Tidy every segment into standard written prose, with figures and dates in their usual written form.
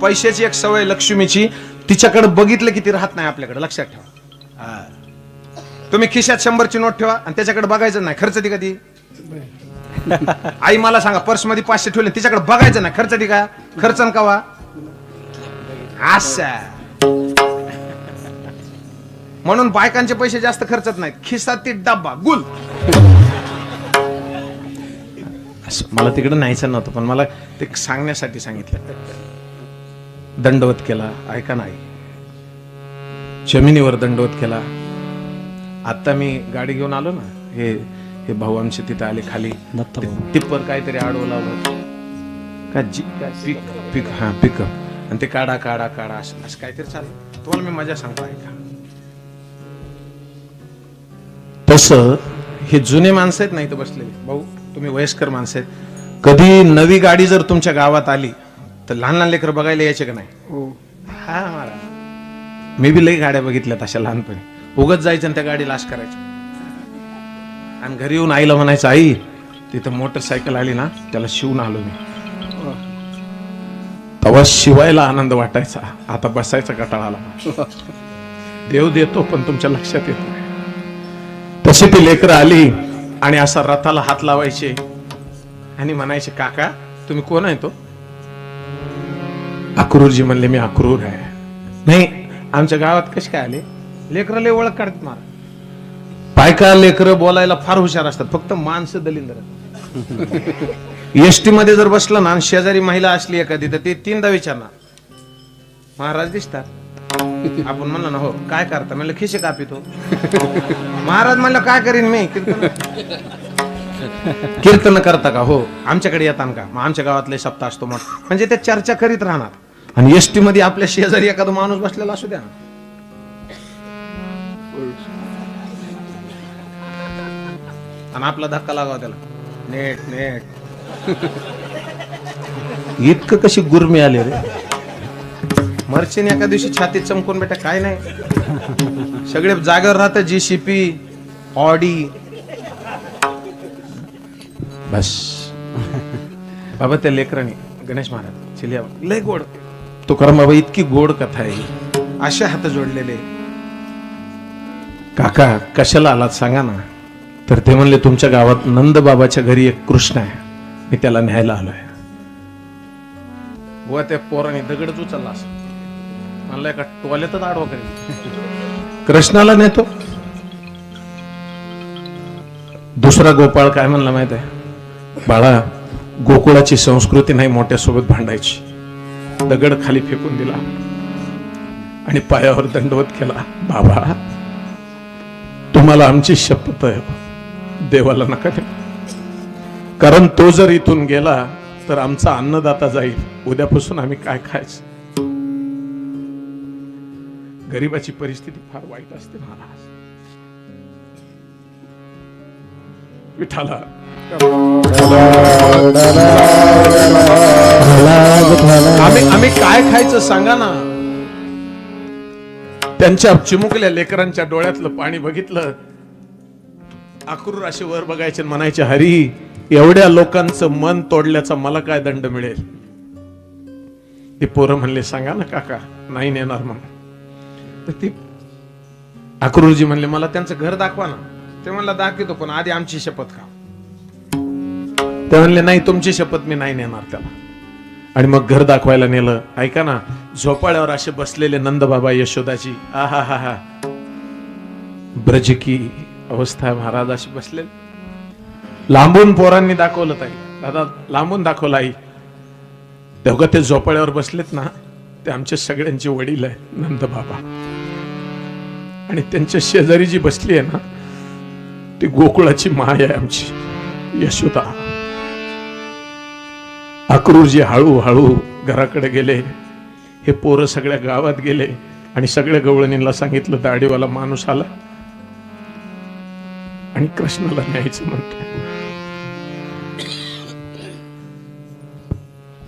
पैशाची एक सवय लक्ष्मीची, तिच्याकडे बघितलं की ती राहत नाही आपल्याकडे, लक्षात ठेवा. तुम्ही खिशात 100ची नोट ठेवा आणि त्याच्याकडे बघायचं नाही, खर्च ती कधी. आई मला सांगा, पर्स मध्ये 500 ठेवले, तिच्याकडे बघायचं नाही, खर्च ती का, खर्चन कवा असा. म्हणून बायकांचे पैसे जास्त खर्चत नाहीत, खिसात ती डब्बा गुल. मला तिकडे न्यायचं नव्हतं, पण मला ते सांगण्यासाठी सांगितलं. दंडवत केला, ऐका नाही, जमिनीवर दंडवत केला. आता मी गाडी घेऊन आलो ना, हे भाऊ आमचे तिथे आले खाली, टिप्पर काहीतरी आडवं लावलं का, पिकअप, आणि ते काढा असं काहीतरी चाललं. तुम्हाला मी मजा सांगतो, ऐका. तसं हे जुने माणसं आहेत ना इथं बसलेले, भाऊ तुम्ही वयस्कर माणसं आहेत, कधी नवी गाडी जर तुमच्या गावात आली तर लहान लहान लेकर बघायला यायचे का नाही? हा महाराज, मी बी लई गाड्या बघितल्यात अशा लहानपणी. उगत जायचं आणि त्या गाडीला आश करायचं आणि घरी येऊन आईला म्हणायचं, आई तिथं मोटरसायकल आली ना, त्याला शिवून आलो मी. तेव्हा शिवायला आनंद वाटायचा, आता बसायचा कंटाळा आला. देव देतो पण तुमच्या लक्षात येत नाही. तशी ती लेकरं आली आणि असा रथाला हात लावायचे आणि म्हणायचे, काका तुम्ही कोण आहे? तो अक्रूरजी म्हणले, मी अक्रूर आहे. नाही, आमच्या गावात कसे काय आले? लेकरं लय ओळख काढतात मार. बायका लेकरं बोलायला फार हुशार असतात, फक्त माणसं दलिंदर. एसटी मध्ये जर बसलं ना, शेजारी महिला असली एखादी, तर ते 3दा विचारणार, महाराज दिसतात? आपण म्हणलं ना, हो. काय करता? म्हणलं, खिशे कापितो. महाराज म्हणलं, काय करीन मी? कीर्तन करता का? हो. आमच्याकडे येतात का? मग आमच्या गावातले सप्ताह असतो मग. म्हणजे ते चर्चा करीत राहणार. आणि एसटी मध्ये आपल्या शेजारी एखादा माणूस बसलेला असू द्या, आणि आपला धक्का लागावा त्याला, नेट इतकं कशी गुरमी आली रे. मर्चेन एका दिवशी छातीत चमकून, बेटा काय नाही, सगळे जागेवर राहतात, JCP, ऑडी, बस. बाबा त्या लेकरांनी, गणेश महाराज चिलिया लय गोड, तुकाराम बाबा इतकी गोड कथा आहे, असे हात जोडलेले. काका कशाला आलात सांगा ना? तर ते म्हणले, तुमच्या गावात नंद बाबाच्या घरी एक कृष्ण आहे, मी त्याला न्यायला आलोय. बुवा त्या पोराने दगडच उचलला असं, म्हणलं का टॉयलेटच आडवा करेल. कृष्णाला नेतो. दुसरा गोपाळ काय म्हणला माहित आहे? बाळा, गोकुळाची संस्कृती नाही मोठ्यासोबत भांडायची. दगड खाली फेकून दिला आणि पायावर दंडवत केला. बाबा, तुम्हाला आमची शपथ आहे, देवाला नका देऊ, कारण तो जर इथून गेला तर आमचा अन्नदाता जाईल. उद्यापासून आम्ही काय खायचं? गरीबाची परिस्थिती फार वाईट असते महाराज. विठाला आम्ही काय खायचं सांगा ना? त्यांच्या चिमुकल्या लेकरांच्या डोळ्यातलं पाणी बघितलं, अक्रूर असे वर बघायचे, म्हणायचे, हरी, एवढ्या लोकांचं मन तोडल्याचा मला काय दंड मिळेल? ते पोरं म्हणले, सांगा ना काका, नाही नेणार म्हणून. तर ती अक्रूरजी म्हणले, मला त्यांचं घर दाखवा ना. ते म्हणला, दाखवतो, पण आधी आमची शपथ खा. ते म्हणले, नाही, तुमची शपथ मी नाही नेणार त्याला. आणि मग घर दाखवायला नेलं. ऐका ना, झोपाळ्यावर असे बसलेले नंदबाबा यशोदाची, आहा हा हा, ब्रज की अवस्था महाराज अशी बसले. लांबून पोरांनी दाखवलं, ताई दादा लांबून दाखवलं, आई तेव्हा ते झोपाळ्यावर बसलेत ना, ते आमच्या सगळ्यांचे वडील आहे, नंदबाबा. आणि त्यांच्या शेजारी जी बसली आहे ना, ती गोकुळाची माय आहे आमची, यशोदा. अक्रूरजी हळूहळू घराकडे गेले. हे पोरं सगळ्या गावात गेले आणि सगळ्या गवळणींना सांगितलं, दाढीवाला माणूस आला आणि कृष्णाला न्यायचं म्हणतो.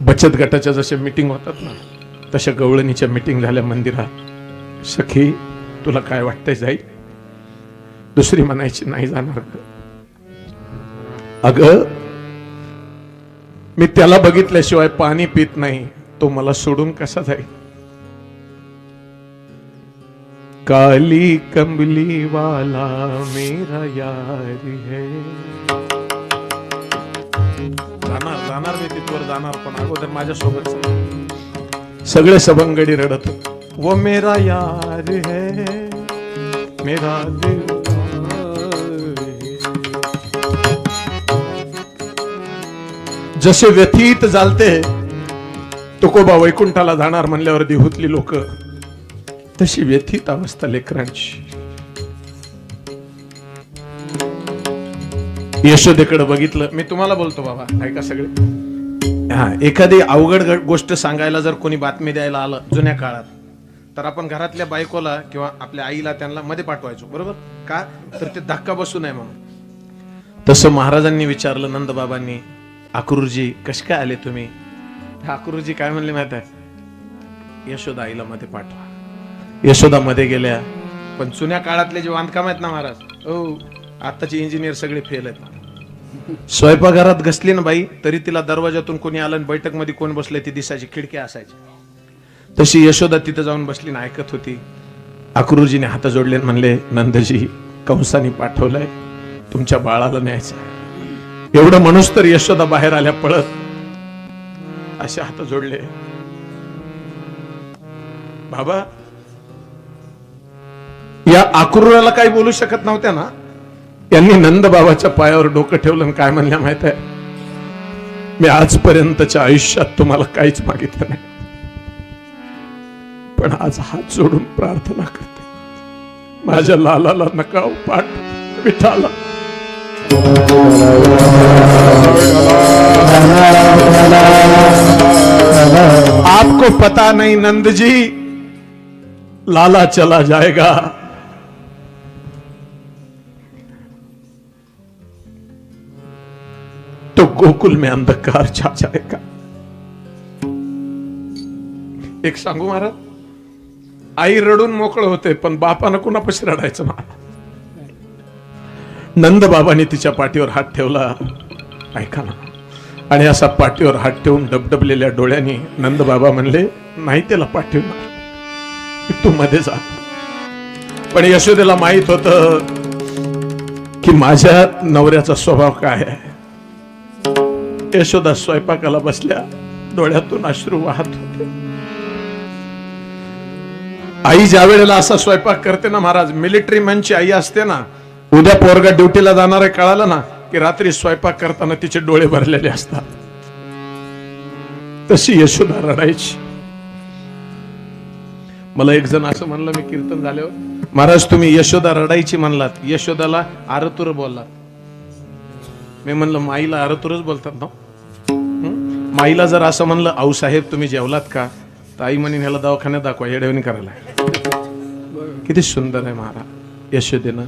बचत गटाच्या जशा मीटिंग होतात ना, तशा गवळणीच्या मीटिंग झाल्या मंदिरात. सखी, तुला काय वाटतंय जाईल? दुसरी म्हणायची, नाही जाणार. अगं, मी त्याला बघितल्याशिवाय पाणी पित नाही, तो मला सोडून कसा जाईल? काली कंबली वाला मेरा यार है. जाणार मी तिथवर जाणार, पण अगोदर माझ्या सोबत सगळे सभंगडी रडत वो मेरा यार है मेरा दिल. जसे व्यथित झालते तुकोबा वैकुंठाला जाणार म्हणल्यावर देहूतली लोक, तशी व्यथित अवस्था लेकरांची. यशोदेकडे बघितलं. मी तुम्हाला बोलतो बाबा, ऐका सगळे. हा, एखादी अवघड गोष्ट सांगायला जर कोणी बातमी द्यायला आलं जुन्या काळात, तर आपण घरातल्या बायकोला किंवा आपल्या आईला त्यांना मध्ये पाठवायचो, बरोबर का? तर ते धक्का बसू नये म्हणून. तसं महाराजांनी विचारलं नंदबाबांनी, अक्रूरजी कश काय आले तुम्ही? अक्रूरजी काय म्हणले माहित आहे? यशोदा आईला मध्ये पाठवा. यशोदा मध्ये गेल्या. पण जुन्या काळातले जे बांधकाम आहेत ना महाराज, हो आताचे इंजिनियर सगळे फेल आहेत. स्वयंपाकघरात घसली ना बाई, तरी तिला दरवाजातून कोणी आलं आणि बैठक मध्ये कोण बसले ती दिसायची, खिडक्या असायची. तशी यशोदा तिथं जाऊन बसली ना ऐकत होती. अक्रूरजीने हात जोडले म्हणले, नंदजी कंसाने पाठवलंय तुमच्या बाळाला न्यायचं. एवढं म्हणूस तर यशोदा बाहेर आल्या पळत, असे हात जोडले. बाबा या अक्रूराला काही बोलू शकत नव्हत्या ना, यांनी नंद बाबाच्या पायावर डोकं ठेवलं आणि काय म्हणल्या माहित आहे? मी आजपर्यंतच्या आयुष्यात तुम्हाला काहीच मागितलं नाही, पण आज हात जोडून प्रार्थना करते, माझ्या लालाला नका पाठ विठाला. आपको पता नहीं नंद जी, लाला चला जाएगा. तो गोकुल में अंधकार छा जाएगा. एक सांगू महाराज, आई रडून मोकळ होते, पण बापानं कुणापाशी रडायचं ना. नंद बाबांनी तिच्या पाठीवर हात ठेवला, ऐका ना, आणि असा पाठीवर हात ठेवून डबडबलेल्या डोळ्यांनी नंद बाबा म्हणले, नाही त्याला पाठवणार, तू मध्ये जा. पण यशोदेला माहित होतं की माझ्या नवऱ्याचा स्वभाव काय आहे. यशोदा स्वयंपाकाला बसल्या, डोळ्यातून अश्रू वाहत होते. आई ज्या वेळेला असा स्वयंपाक करते ना महाराज, मिलिटरी मॅनची आई असते ना, उद्या पोरगा ड्युटीला जाणार आहे कळालं ना की रात्री स्वयंपाक करताना तिचे डोळे भरलेले असतात. तशी यशोदा रडायची. मला एक जण असं म्हणलं, मी कीर्तन झाल्यावर, महाराज तुम्ही यशोदा रडायची म्हणलात, यशोदाला आरतुर बोललात. मी म्हणलं माईला आरतुरच बोलतात ना. माईला जर असं म्हणलं, आऊ साहेब तुम्ही जेवलात का, तर आई म्हणे ह्याला दवाखान्यात दाखवा, येडवणी करायला. किती सुंदर आहे महाराज. यशोदेनं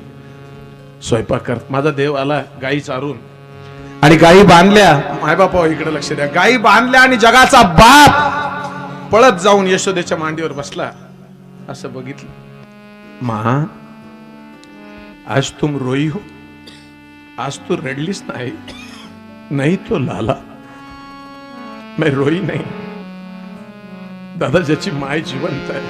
स्वयंपाक करत, माझा देव आला गाई चारून, आणि गाई बांधल्या. माय बापा इकडे लक्ष द्या. गाई बांधल्या आणि जगाचा बाप पळत जाऊन यशोदेच्या मांडीवर बसला. असं बघितलं, मा आज तुम रोई हो, आज तू रडलीस नाही. नहीं तो लाला, मैं रोई नहीं. दादा ज्याची माय जिवंत आहे,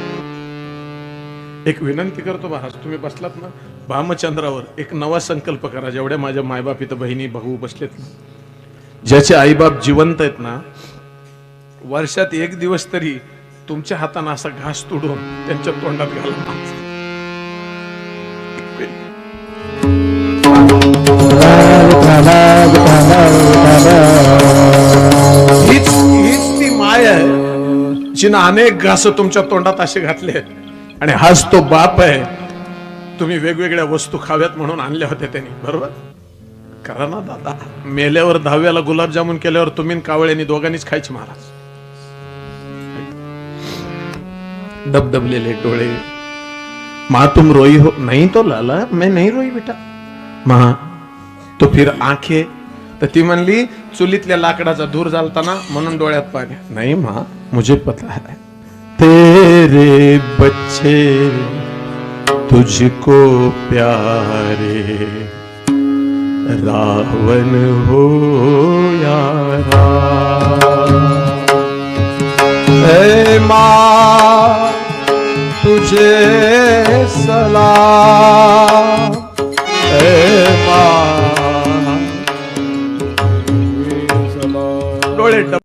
एक विनंती करतो महाराज, तुम्ही बसलात ना भामचंद्रावर, एक नवा संकल्प करा. जेवढ्या माझ्या मायबाप इथं बहिणी भाऊ बसलेत ना, ज्याचे आईबाप जिवंत आहेत ना, वर्षात एक दिवस तरी तुमच्या हाताने असा घास तुडून त्यांच्या तोंडात घाला. हीच ती माय आहे जिनं अनेक घास तुमच्या तोंडात असे घातले, आणि हाच तो बाप आहे. तुम्ही वेगवेगळ्या वस्तू खाव्यात म्हणून आणल्या होत्या त्यांनी, बरोबर करा ना दादा. मेल्यावर 10व्याला गुलाबजामुन केल्यावर तुम्ही कावळ्यांनी दोघांनीच खायची महाराज. दबदबलेले डोळे. माँ तुम रोई हो? नहीं तो लाला मैं नहीं रोई बेटा. माँ तो फिर आंखें? तर ती म्हणली चुलीतल्या लाकडाचा धूर झालताना म्हणून डोळ्यात पाणी. नहीं माँ मुझे पता है तेरे बच्चे तुझको प्यारे, रावण हो या राम. हे माँ तुझे सलाम, हे माँ डोळे